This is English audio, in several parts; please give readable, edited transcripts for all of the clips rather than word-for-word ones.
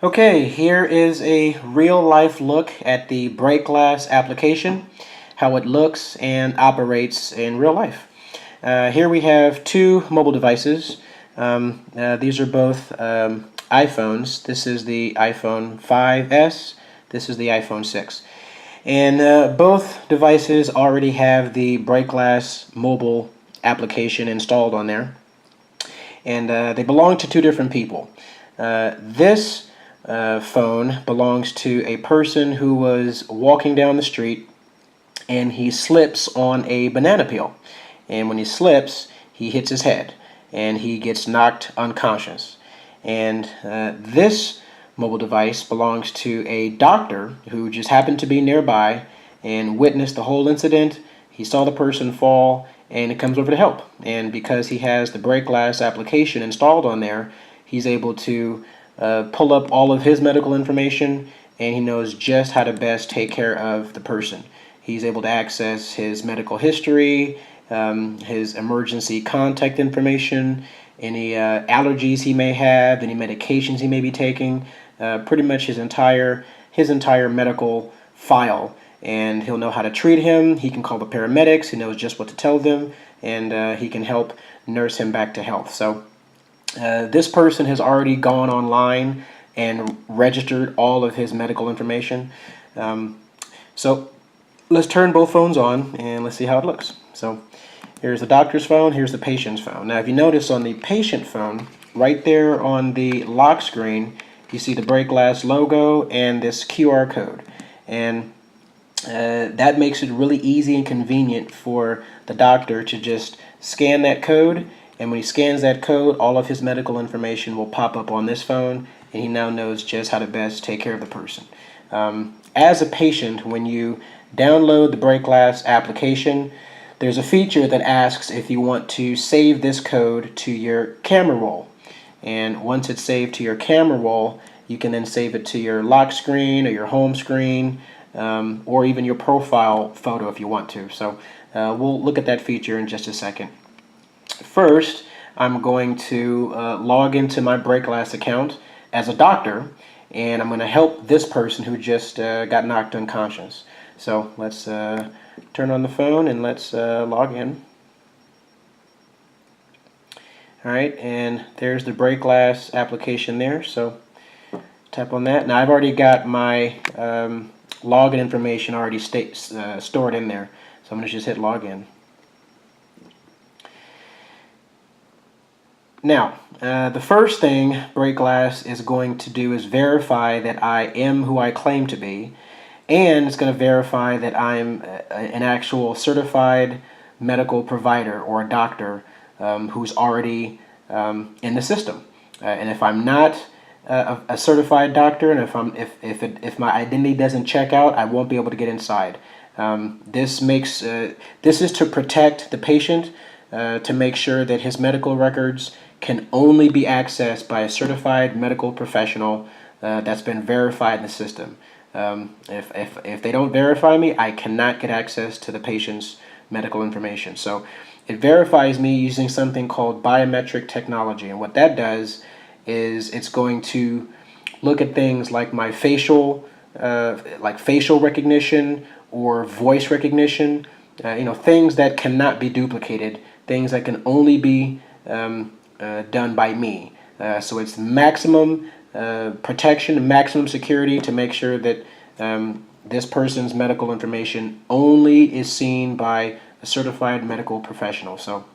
Okay, here is a real-life look at the BreakGlass application, how it looks and operates in real life. Here we have two mobile devices. These are both iPhones. This is the iPhone 5S. This is the iPhone 6. And both devices already have the BreakGlass mobile application installed on there. And they belong to two different people. This phone belongs to a person who was walking down the street and he slips on a banana peel. And when he slips, he hits his head and he gets knocked unconscious. And this mobile device belongs to a doctor who just happened to be nearby and witnessed the whole incident. He saw the person fall and it comes over to help. And because he has the BreakGlass application installed on there, he's able to pull up all of his medical information, and he knows just how to best take care of the person. He's able to access his medical history, his emergency contact information, any allergies he may have, any medications he may be taking, pretty much his entire medical file. And he'll know how to treat him. He can call the paramedics. He knows just what to tell them, and he can help nurse him back to health. So this person has already gone online and registered all of his medical information. So let's turn both phones on and let's see how it looks. So here's the doctor's phone, here's the patient's phone. Now if you notice on the patient phone, right there on the lock screen, you see the BreakGlass logo and this QR code. And that makes it really easy and convenient for the doctor to just scan that code, and when he scans that code, all of his medical information will pop up on this phone, and he now knows just how to best take care of the person. As a patient, when you download the BreakGlass application, there's a feature that asks if you want to save this code to your camera roll. And once it's saved to your camera roll, you can then save it to your lock screen or your home screen, or even your profile photo if you want to. So we'll look at that feature in just a second. First, I'm going to log into my BreakGlass account as a doctor, and I'm going to help this person who just got knocked unconscious. So let's turn on the phone and let's log in. Alright, and there's the BreakGlass application there, so tap on that. Now I've already got my login information already stored in there, so I'm going to just hit login. Now, the first thing BreakGlass is going to do is verify that I am who I claim to be, and it's going to verify that I'm an actual certified medical provider or a doctor who's already in the system. And if I'm not a certified doctor, and if my identity doesn't check out, I won't be able to get inside. This is to protect the patient, to make sure that his medical records can only be accessed by a certified medical professional that's been verified in the system. If they don't verify me, I cannot get access to the patient's medical information. So it verifies me using something called biometric technology, and what that does is it's going to look at things like my facial recognition or voice recognition, things that cannot be duplicated, things that can only be done by me. So it's maximum protection, maximum security to make sure that this person's medical information only is seen by a certified medical professional. So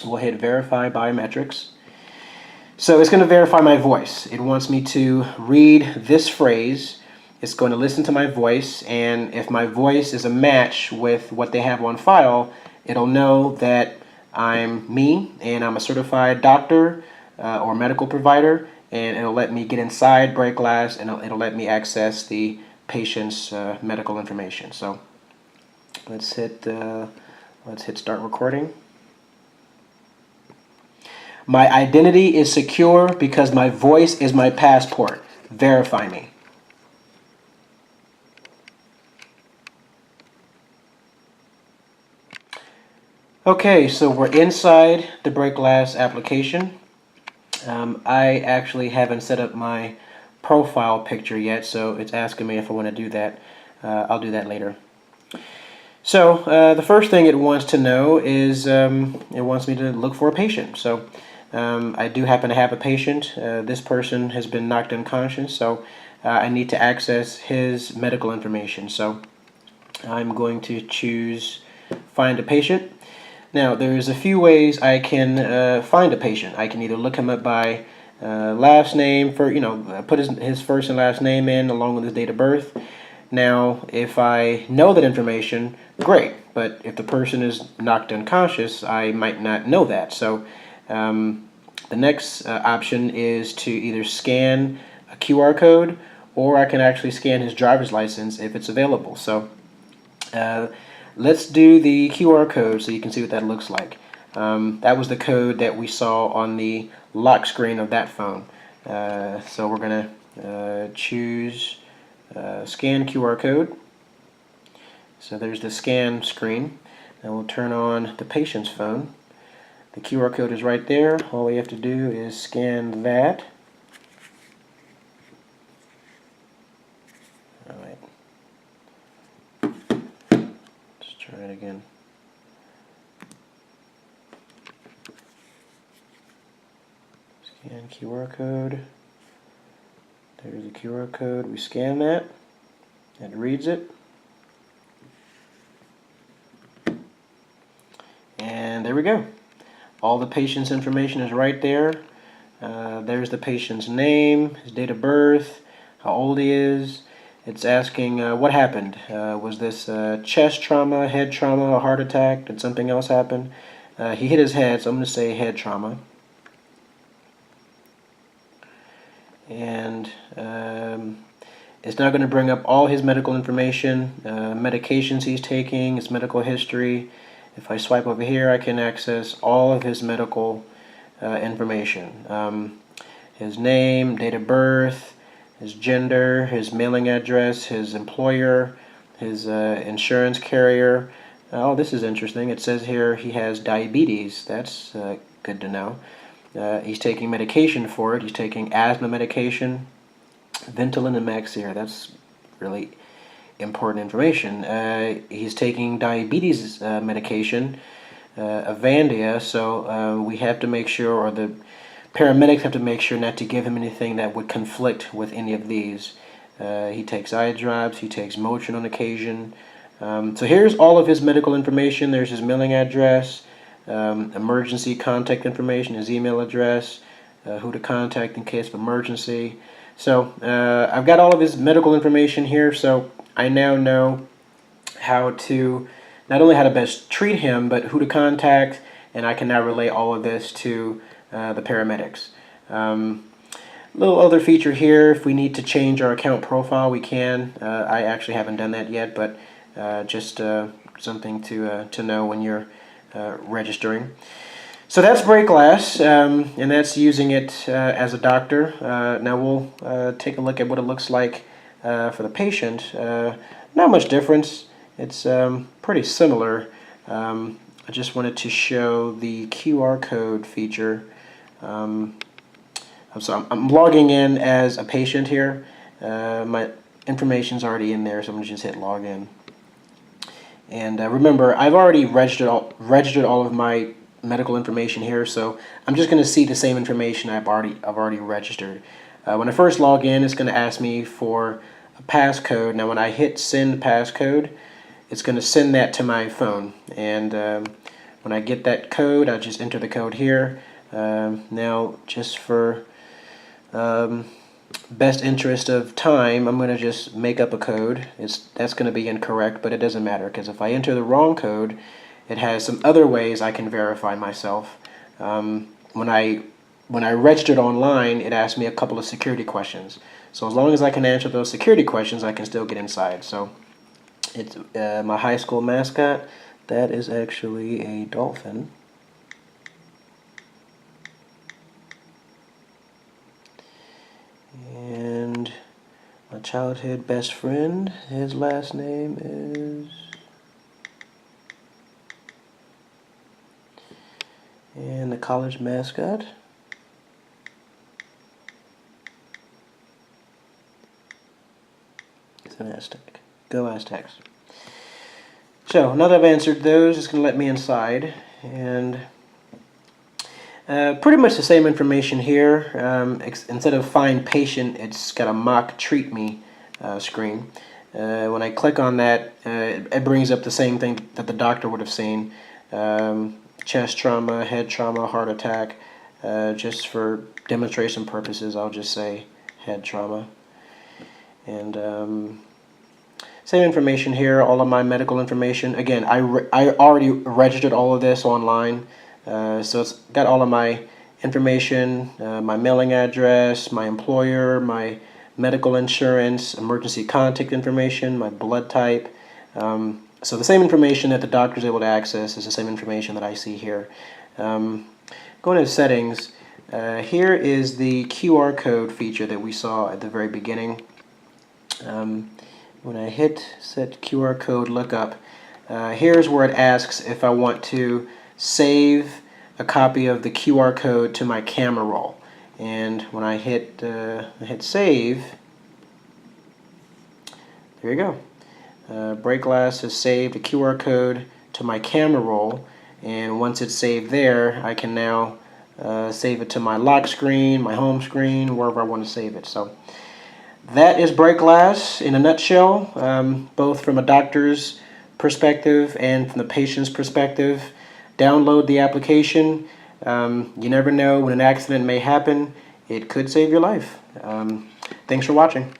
we'll hit verify biometrics. So it's going to verify my voice. It wants me to read this phrase. It's going to listen to my voice, and if my voice is a match with what they have on file, it'll know that I'm me and I'm a certified doctor or medical provider, and it'll let me get inside BreakGlass, and it'll let me access the patient's medical information. So let's hit start recording. My identity is secure because my voice is my passport. Verify me. Okay, so we're inside the BreakGlass application. I actually haven't set up my profile picture yet, so it's asking me if I want to do that. I'll do that later. So the first thing it wants to know is it wants me to look for a patient. So I do happen to have a patient. This person has been knocked unconscious, so I need to access his medical information. So I'm going to choose find a patient. Now there's a few ways I can find a patient. I can either look him up by last name, for put his first and last name in along with his date of birth. Now, if I know that information, great. But if the person is knocked unconscious, I might not know that. So the next option is to either scan a QR code, or I can actually scan his driver's license if it's available. So let's do the QR code so you can see what that looks like. That was the code that we saw on the lock screen of that phone. So we're going to choose scan QR code. So there's the scan screen. Now we'll turn on the patient's phone. The QR code is right there. All we have to do is scan that. All right. Let's try it again. Scan QR code. There's the QR code. We scan that. It reads it. And there we go. All the patient's information is right there. There's the patient's name, his date of birth, how old he is. It's asking what happened. Was this chest trauma, head trauma, a heart attack? Did something else happen? He hit his head, so I'm going to say head trauma. And it's now going to bring up all his medical information, medications he's taking, his medical history. If I swipe over here, I can access all of his medical information. His name, date of birth, his gender, his mailing address, his employer, his insurance carrier. Oh, this is interesting. It says here he has diabetes. That's good to know. He's taking medication for it. He's taking asthma medication, Ventolin and Maxir. That's really important information. He's taking diabetes medication, Avandia, so we have to make sure, or the paramedics have to make sure not to give him anything that would conflict with any of these. He takes eye drops, he takes Motrin on occasion. So here's all of his medical information. There's his mailing address, emergency contact information, his email address, who to contact in case of emergency. So I've got all of his medical information here, so I now know how to, not only how to best treat him, but who to contact, and I can now relay all of this to the paramedics. Little other feature here, if we need to change our account profile, we can. I actually haven't done that yet, but just something to know when you're registering. So that's BreakGlass, and that's using it as a doctor. Now we'll take a look at what it looks like for the patient. Not much difference. It's pretty similar. I just wanted to show the QR code feature. So I'm logging in as a patient here. My information's already in there, so I'm going to just hit login. And remember, I've already registered all of my medical information here, so I'm just going to see the same information I've already registered. When I first log in, it's going to ask me for a passcode. Now, when I hit send passcode, it's going to send that to my phone, and when I get that code, I just enter the code here. Now, just for best interest of time, I'm going to just make up a code. That's going to be incorrect, but it doesn't matter, because if I enter the wrong code, it has some other ways I can verify myself. When I registered online, it asked me a couple of security questions. So as long as I can answer those security questions, I can still get inside. So it's my high school mascot. That is actually a dolphin. And my childhood best friend, his last name is... And the college mascot. It's an Aztec. Go Aztecs. So now that I've answered those, it's going to let me inside, and pretty much the same information here. Instead of find patient, it's got a mock treat me screen. When I click on that, it brings up the same thing that the doctor would have seen. Chest trauma, head trauma, heart attack. Just for demonstration purposes, I'll just say head trauma. And same information here, all of my medical information. Again, I already registered all of this online, so it's got all of my information, my mailing address, my employer, my medical insurance, emergency contact information, my blood type. So the same information that the doctor is able to access is the same information that I see here. Going to settings, here is the QR code feature that we saw at the very beginning. When I hit set QR code lookup, here's where it asks if I want to save a copy of the QR code to my camera roll. And when I hit save, there you go. BreakGlass has saved a QR code to my camera roll, and once it's saved there, I can now save it to my lock screen, my home screen, wherever I want to save it. So that is BreakGlass in a nutshell, both from a doctor's perspective and from the patient's perspective. Download the application. You never know when an accident may happen. It could save your life. Thanks for watching.